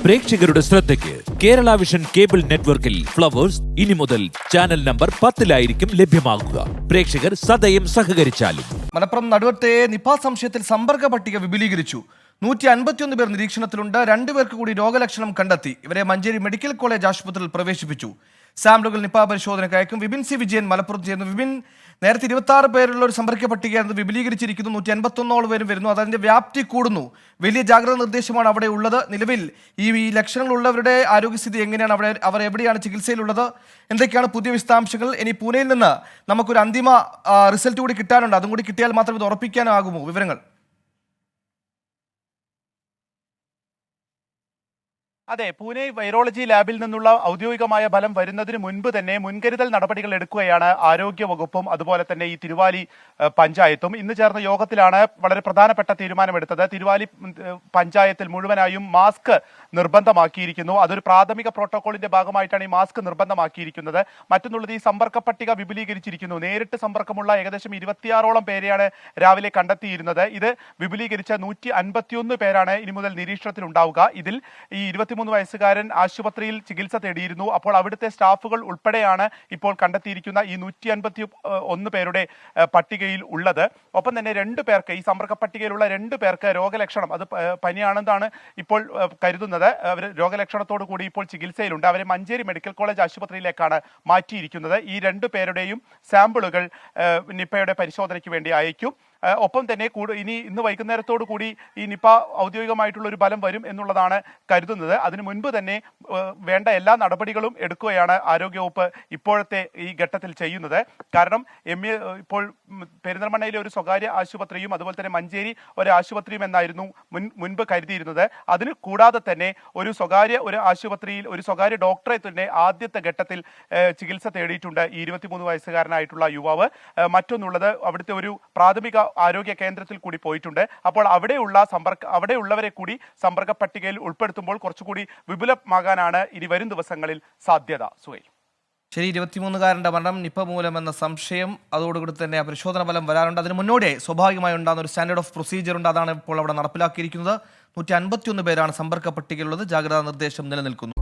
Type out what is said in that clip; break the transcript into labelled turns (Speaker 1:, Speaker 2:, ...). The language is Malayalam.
Speaker 1: പ്രേക്ഷകരുടെ ശ്രദ്ധയ്ക്ക് കേരള വിഷൻ കേബിൾ നെറ്റ്വർക്കിൽ ഫ്ലവേഴ്സ് ഇനി മുതൽ ചാനൽ നമ്പർ 10-ലായിരിക്കും ലഭ്യമാകുക. പ്രേക്ഷകർ സദയം സഹകരിച്ചാലും.
Speaker 2: മലപ്പുറം നടുവത്തെ നിപ സംശയത്തിൽ സമ്പർക്ക പട്ടിക വിപുലീകരിച്ചു. 151 പേർ നിരീക്ഷണത്തിലുണ്ട്. 2 പേർക്ക് കൂടി രോഗലക്ഷണം കണ്ടെത്തി. ഇവരെ മഞ്ചേരി മെഡിക്കൽ കോളേജ് ആശുപത്രിയിൽ പ്രവേശിപ്പിച്ചു. സാമ്പിളുകൾ നിപ പരിശോധനയ്ക്ക് അയക്കും. വിപിൻ സി വിജയൻ മലപ്പുറത്ത് ചേർന്നു. വിപിൻ, നേരത്തെ 26 പേരുള്ള ഒരു സമ്പർക്ക പട്ടികയാണെന്ന് വിപുലീകരിച്ചിരിക്കുന്നു. 151 പേരും വരുന്നു. അതിന്റെ വ്യാപ്തി കൂടുന്നു. വലിയ ജാഗ്രതാ നിർദ്ദേശമാണ് അവിടെ ഉള്ളത്. നിലവിൽ ഈ ലക്ഷണങ്ങളുള്ളവരുടെ ആരോഗ്യസ്ഥിതി എങ്ങനെയാണ്? അവർ എവിടെയാണ് ചികിത്സയിലുള്ളത്? എന്തൊക്കെയാണ് പുതിയ വിശദാംശങ്ങൾ? ഇനി പൂനെയിൽ നിന്ന് നമുക്കൊരു അന്തിമ റിസൾട്ട് കൂടി കിട്ടാനുണ്ട്. അതും കൂടി കിട്ടിയാൽ മാത്രം ഇത് ഉറപ്പിക്കാനാകുമോ? വിവരങ്ങൾ.
Speaker 3: അതെ, പൂനെ വൈറോളജി ലാബിൽ നിന്നുള്ള ഔദ്യോഗികമായ ഫലം വരുന്നതിന് മുൻപ് തന്നെ മുൻകരുതൽ നടപടികൾ എടുക്കുകയാണ് ആരോഗ്യ വകുപ്പും അതുപോലെ തന്നെ ഈ തിരുവാലി പഞ്ചായത്തും. ഇന്ന് ചേർന്ന യോഗത്തിലാണ് വളരെ പ്രധാനപ്പെട്ട തീരുമാനമെടുത്തത്. തിരുവാലി പഞ്ചായത്തിൽ മുഴുവനായും മാസ്ക് നിർബന്ധമാക്കിയിരിക്കുന്നു. അതൊരു പ്രാഥമിക പ്രോട്ടോകോളിന്റെ ഭാഗമായിട്ടാണ് ഈ മാസ്ക് നിർബന്ധമാക്കിയിരിക്കുന്നത്. മറ്റൊന്നുള്ളത്, ഈ സമ്പർക്ക പട്ടിക വിപുലീകരിച്ചിരിക്കുന്നു. നേരിട്ട് സമ്പർക്കമുള്ള ഏകദേശം 26ഓളം പേരെയാണ് രാവിലെ കണ്ടെത്തിയിരുന്നത്. ഇത് വിപുലീകരിച്ച 151 പേരാണ് ഇനി മുതൽ നിരീക്ഷണത്തിലുണ്ടാവുക. ഇതിൽ ഈ 23 വയസ്സുകാരൻ ആശുപത്രിയിൽ ചികിത്സ തേടിയിരുന്നു. അപ്പോൾ അവിടുത്തെ സ്റ്റാഫുകൾ ഉൾപ്പെടെയാണ് ഇപ്പോൾ കണ്ടെത്തിയിരിക്കുന്ന ഈ 151 പേരുടെ പട്ടികയിൽ ഉള്ളത്. ഒപ്പം തന്നെ 2 പേർക്ക്, ഈ സമ്പർക്ക പട്ടികയിലുള്ള 2 പേർക്ക് രോഗലക്ഷണം, അത് പനിയാണെന്നാണ് ഇപ്പോൾ കരുതുന്നത്. അവർ രോഗലക്ഷണത്തോടു കൂടി ഇപ്പോൾ ചികിത്സയിലുണ്ട്. അവരെ മഞ്ചേരി മെഡിക്കൽ കോളേജ് ആശുപത്രിയിലേക്കാണ് മാറ്റിയിരിക്കുന്നത്. ഈ 2 പേരുടെയും സാമ്പിളുകൾ നിപയുടെ പരിശോധനയ്ക്ക് വേണ്ടി അയക്കും. ഒപ്പം തന്നെ ഇന്ന് വൈകുന്നേരത്തോടു കൂടി ഈ നിപ ഔദ്യോഗികമായിട്ടുള്ള ഒരു ഫലം വരും എന്നുള്ളതാണ് കരുതുന്നത്. അതിനു മുൻപ് തന്നെ വേണ്ട എല്ലാ നടപടികളും എടുക്കുകയാണ് ആരോഗ്യവകുപ്പ് ഇപ്പോഴത്തെ ഈ ഘട്ടത്തിൽ ചെയ്യുന്നത്. കാരണം ഇപ്പോൾ പെരിന്തൽമണ്ണയിലെ ഒരു സ്വകാര്യ ആശുപത്രിയും അതുപോലെ തന്നെ മഞ്ചേരി ഒരു ആശുപത്രിയും എന്നായിരുന്നു മുൻപ് കരുതിയിരുന്നത്. അതിന് കൂടാതെ തന്നെ ഒരു ആശുപത്രിയിൽ ഒരു സ്വകാര്യ ഡോക്ടറെ തന്നെ ആദ്യത്തെ ഘട്ടത്തിൽ ചികിത്സ തേടിയിട്ടുണ്ട് ഈ 23 വയസ്സുകാരനായിട്ടുള്ള യുവാവ്. മറ്റൊന്നുള്ളത്, അവിടുത്തെ ഒരു പ്രാഥമിക ആരോഗ്യ കേന്ദ്രത്തിൽ കൂടി പോയിട്ടുണ്ട്. അപ്പോൾ അവിടെയുള്ളവരെ കൂടി സമ്പർക്ക പട്ടികയിൽ ഉൾപ്പെടുത്തുമ്പോൾ കുറച്ചുകൂടി വിപുലമാകാനാണ് ഇനി വരും ദിവസങ്ങളിൽ സാധ്യത. സുഹൈൽ,
Speaker 2: ശരി, 23കാരന്റെ മരണം നിപ മൂലമെന്ന സംശയം, അതോടുകൂടി തന്നെ പരിശോധന ഫലം വരാറുണ്ട്. അതിന് മുന്നോടി സ്വാഭാവികമായി ഉണ്ടാകുന്ന ഒരു സ്റ്റാൻഡേർഡ് ഓഫ് പ്രൊസീജിയർ ഉണ്ട്. അതാണ് ഇപ്പോൾ അവിടെ നടപ്പിലാക്കിയിരിക്കുന്നത്. 151 പേരാണ് സമ്പർക്ക പട്ടികയിലുള്ളത്. ജാഗ്രതാ നിർദ്ദേശം നിലനിൽക്കുന്നു.